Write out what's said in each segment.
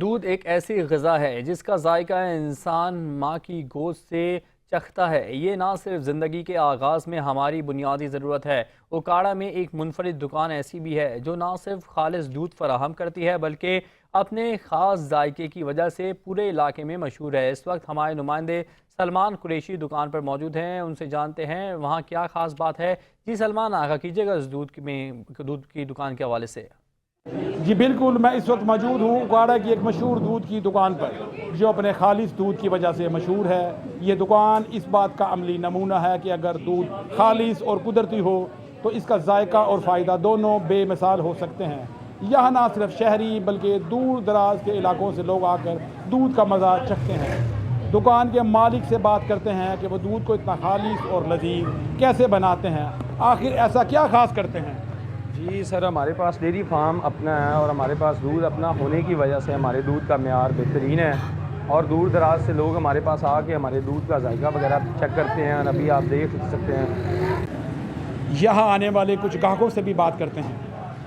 دودھ ایک ایسی غذا ہے جس کا ذائقہ انسان ماں کی گوشت سے چکھتا ہے۔ یہ نہ صرف زندگی کے آغاز میں ہماری بنیادی ضرورت ہے، اوکاڑا میں ایک منفرد دکان ایسی بھی ہے جو نہ صرف خالص دودھ فراہم کرتی ہے بلکہ اپنے خاص ذائقے کی وجہ سے پورے علاقے میں مشہور ہے۔ اس وقت ہمارے نمائندے سلمان قریشی دکان پر موجود ہیں، ان سے جانتے ہیں وہاں کیا خاص بات ہے۔ جی سلمان، آگاہ کیجیے گا اس دودھ کی دکان کے حوالے سے۔ جی بالکل، میں اس وقت موجود ہوں اوکاڑا کی ایک مشہور دودھ کی دکان پر جو اپنے خالص دودھ کی وجہ سے مشہور ہے۔ یہ دکان اس بات کا عملی نمونہ ہے کہ اگر دودھ خالص اور قدرتی ہو تو اس کا ذائقہ اور فائدہ دونوں بے مثال ہو سکتے ہیں۔ یہاں نہ صرف شہری بلکہ دور دراز کے علاقوں سے لوگ آ کر دودھ کا مزہ چکھتے ہیں۔ دکان کے مالک سے بات کرتے ہیں کہ وہ دودھ کو اتنا خالص اور لذیذ کیسے بناتے ہیں، آخر ایسا کیا خاص کرتے ہیں؟ جی سر، ہمارے پاس ڈیری فارم اپنا ہے اور ہمارے پاس دودھ اپنا ہونے کی وجہ سے ہمارے دودھ کا معیار بہترین ہے اور دور دراز سے لوگ ہمارے پاس آ کے ہمارے دودھ کا ذائقہ وغیرہ چیک کرتے ہیں اور ابھی آپ دیکھ سکتے ہیں۔ یہاں آنے والے کچھ گاہکوں سے بھی بات کرتے ہیں۔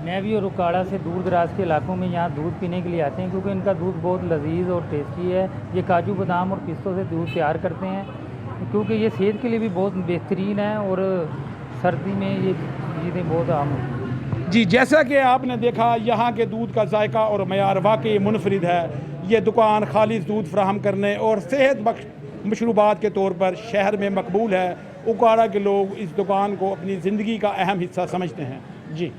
میں بھی اور اوکاڑا سے دور دراز کے علاقوں میں یہاں دودھ پینے کے لیے آتے ہیں کیونکہ ان کا دودھ بہت لذیذ اور ٹیسٹی ہے۔ یہ کاجو بادام اور پستوں سے دودھ تیار کرتے ہیں کیونکہ یہ صحت کے لیے بھی بہت بہترین ہے اور سردی میں یہ چیزیں بہت عام ہوتی ہیں۔ جی جیسا کہ آپ نے دیکھا، یہاں کے دودھ کا ذائقہ اور معیار واقعی منفرد ہے۔ یہ دکان خالص دودھ فراہم کرنے اور صحت بخش مشروبات کے طور پر شہر میں مقبول ہے۔ اوکاڑا کے لوگ اس دکان کو اپنی زندگی کا اہم حصہ سمجھتے ہیں۔ جی